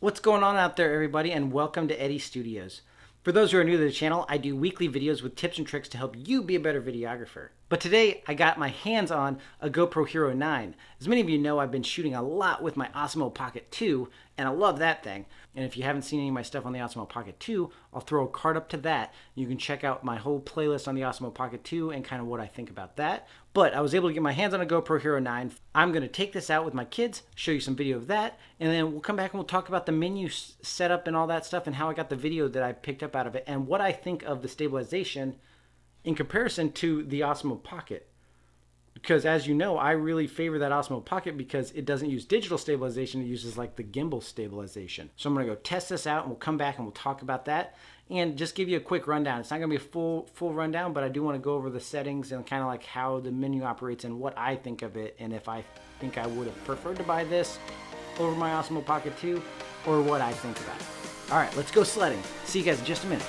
What's going on out there, everybody, and welcome to Eddie Studios. For those who are new to the channel, I do weekly videos with tips and tricks to help you be a better videographer. But today, I got my hands on a GoPro Hero 9. As many of you know, I've been shooting a lot with my Osmo Pocket2, and I love that thing. And if you haven't seen any of my stuff on the Osmo Pocket2, I'll throw a card up to that. You can check out my whole playlist on the Osmo Pocket2 and kind of what I think about that. But I was able to get my hands on a GoPro Hero 9. I'm going to take this out with my kids, show you some video of that, and then we'll come back and we'll talk about the menu setup and all that stuff and how I got the video that I picked up out of it and what I think of the stabilization in comparison to the Osmo Pocket. Because as you know, I really favor that Osmo Pocket because it doesn't use digital stabilization, it uses like the gimbal stabilization. So I'm gonna go test this out and we'll come back and we'll talk about that and just give you a quick rundown. It's not gonna be a full rundown, but I do wanna go over the settings and kind of like how the menu operates and what I think of it, and if I think I would have preferred to buy this over my Osmo Pocket 2 or what I think about it. All right, let's go sledding. See you guys in just a minute.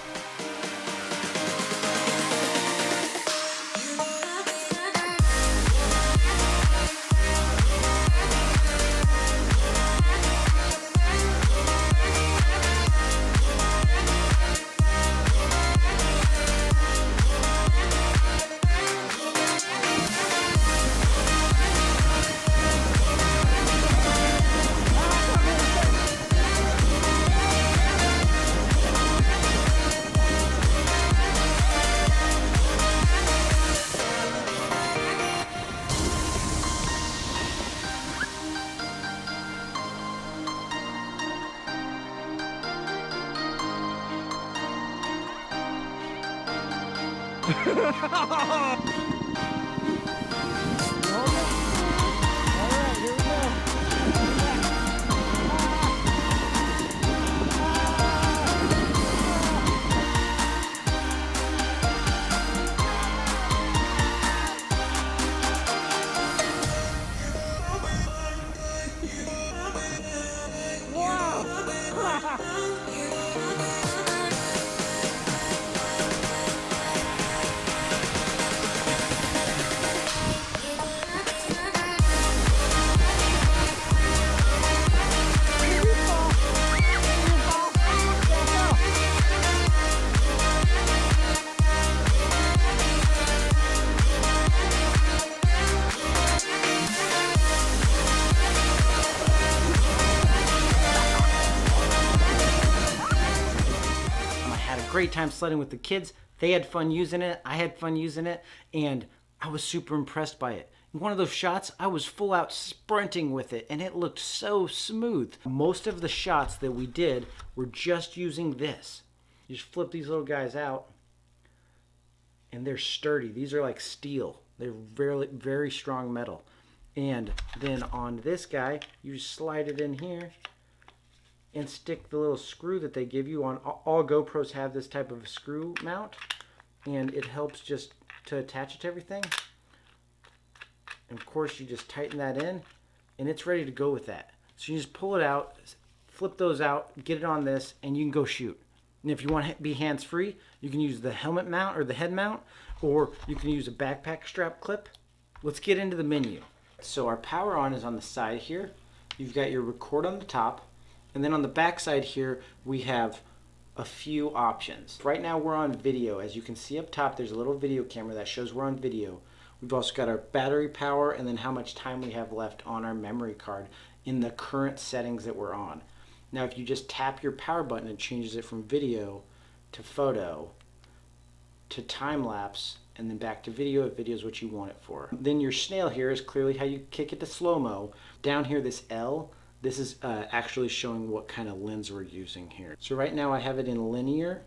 Great time sledding with the kids. They had fun using it, I had fun using it, and I was super impressed by it. In one of those shots, I was full out sprinting with it, and it looked so smooth. Most of the shots that we did were just using this. You just flip these little guys out, and they're sturdy. These are like steel. They're very, very strong metal. And then on this guy, you just slide it in here, and stick the little screw that they give you on. All GoPros have this type of screw mount, and it helps just to attach it to everything. And of course you just tighten that in and it's ready to go with that. So you just pull it out, flip those out, get it on this, and you can go shoot. And if you want to be hands-free, you can use the helmet mount or the head mount, or you can use a backpack strap clip. Let's get into the menu. So our power on is on the side here. You've got your record on the top. And then on the back side here, we have a few options. Right now we're on video. As you can see up top, there's a little video camera that shows we're on video. We've also got our battery power and then how much time we have left on our memory card in the current settings that we're on. Now if you just tap your power button, it changes it from video to photo to time lapse and then back to video if video is what you want it for. Then your snail here is clearly how you kick it to slow-mo. Down here, this L, this is actually showing what kind of lens we're using here. So right now I have it in linear,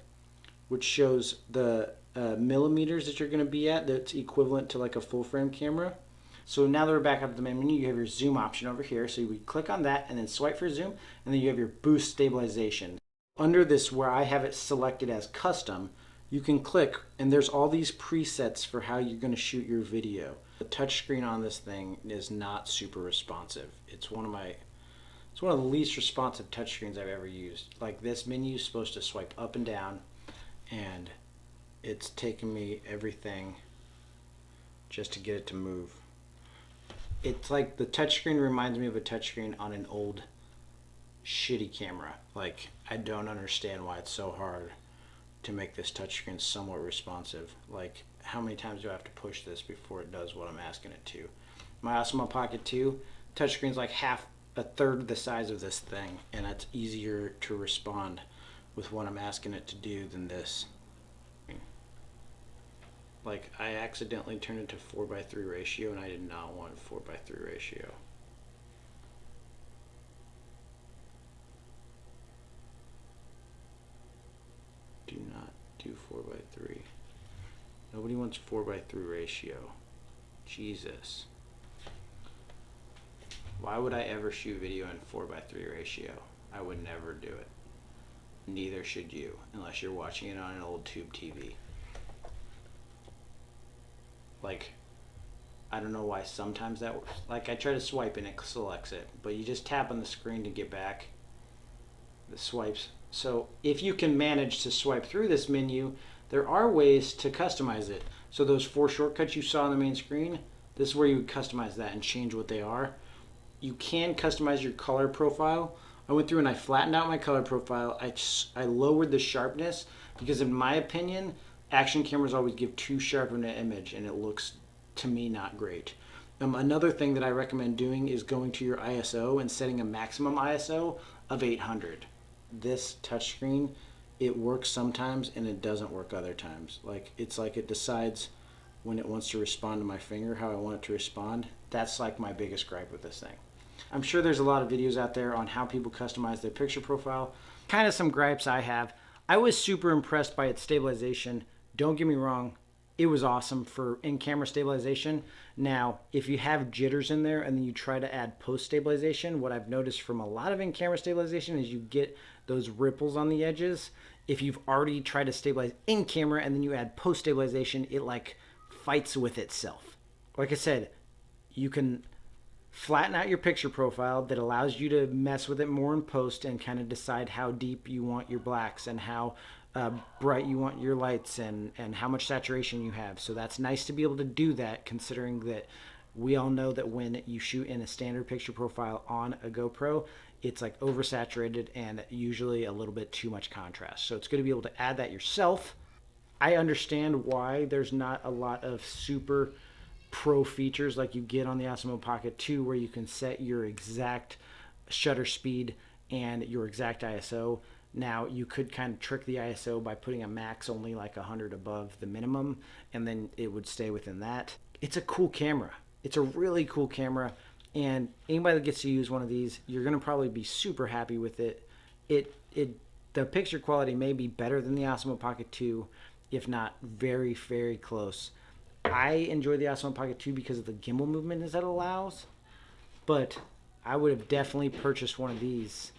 which shows the millimeters that you're going to be at. That's equivalent to like a full frame camera. So now that we're back up to the main menu, you have your zoom option over here. So we click on that and then swipe for zoom, and then you have your boost stabilization. Under this, where I have it selected as custom, you can click and there's all these presets for how you're going to shoot your video. The touchscreen on this thing is not super responsive. It's one of the least responsive touchscreens I've ever used. Like, this menu is supposed to swipe up and down, and it's taken me everything just to get it to move. It's like the touchscreen reminds me of a touchscreen on an old shitty camera. Like, I don't understand why it's so hard to make this touchscreen somewhat responsive. Like, how many times do I have to push this before it does what I'm asking it to? My Osmo Pocket 2 touchscreen's like a third the size of this thing, and it's easier to respond with what I'm asking it to do than this. Like, I accidentally turned it to 4:3 ratio, and I did not want 4:3 ratio. Do not do 4:3. Nobody wants 4:3 ratio. Jesus. Why would I ever shoot video in 4:3 ratio? I would never do it. Neither should you, unless you're watching it on an old tube TV. Like, I don't know why sometimes that works. Like, I try to swipe and it selects it, but you just tap on the screen to get back the swipes. So if you can manage to swipe through this menu, there are ways to customize it. So those 4 shortcuts you saw on the main screen, this is where you would customize that and change what they are. You can customize your color profile. I went through and I flattened out my color profile. I lowered the sharpness because, in my opinion, action cameras always give too sharp of an image, and it looks, to me, not great. Another thing that I recommend doing is going to your ISO and setting a maximum ISO of 800. This touchscreen, it works sometimes and it doesn't work other times. Like, it's like it decides when it wants to respond to my finger how I want it to respond. That's like my biggest gripe with this thing. I'm sure there's a lot of videos out there on how people customize their picture profile. Kind of some gripes I have. I was super impressed by its stabilization. Don't get me wrong, it was awesome for in-camera stabilization. Now, if you have jitters in there and then you try to add post-stabilization, what I've noticed from a lot of in-camera stabilization is you get those ripples on the edges. If you've already tried to stabilize in-camera and then you add post-stabilization, it like fights with itself. Like I said, you can flatten out your picture profile that allows you to mess with it more in post and kind of decide how deep you want your blacks and how bright you want your lights and how much saturation you have. So that's nice to be able to do that, considering that we all know that when you shoot in a standard picture profile on a GoPro, it's like oversaturated and usually a little bit too much contrast. So it's good to be able to add that yourself. I understand why there's not a lot of super pro features like you get on the Osmo Pocket 2, where you can set your exact shutter speed and your exact ISO. Now, you could kind of trick the ISO by putting a max only like 100 above the minimum, and then it would stay within that. It's a cool camera. It's a really cool camera, and anybody that gets to use one of these, you're going to probably be super happy with it. The picture quality may be better than the Osmo Pocket 2, if not very, very close. I enjoy the Osmo Pocket 2 because of the gimbal movement that it allows, but I would have definitely purchased one of these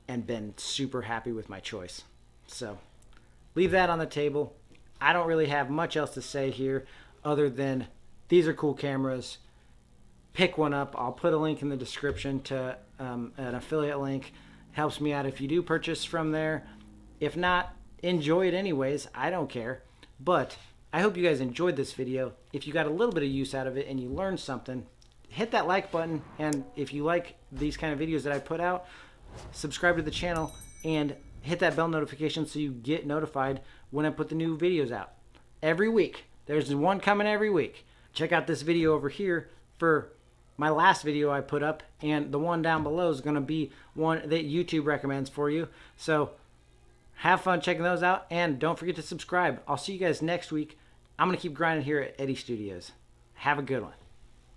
and been super happy with my choice. So leave that on the table. I don't really have much else to say here other than these are cool cameras. Pick one up. I'll put a link in the description to an affiliate link. Helps me out if you do purchase from there. If not, enjoy it anyways. I don't care. But I hope you guys enjoyed this video. If you got a little bit of use out of it and you learned something, hit that like button. And if you like these kind of videos that I put out, subscribe to the channel and hit that bell notification so you get notified when I put the new videos out every week. There's one coming every week. Check out this video over here for my last video I put up, and the one down below is going to be one that YouTube recommends for you. So have fun checking those out, and don't forget to subscribe. I'll see you guys next week. I'm going to keep grinding here at Eddie Studios. Have a good one.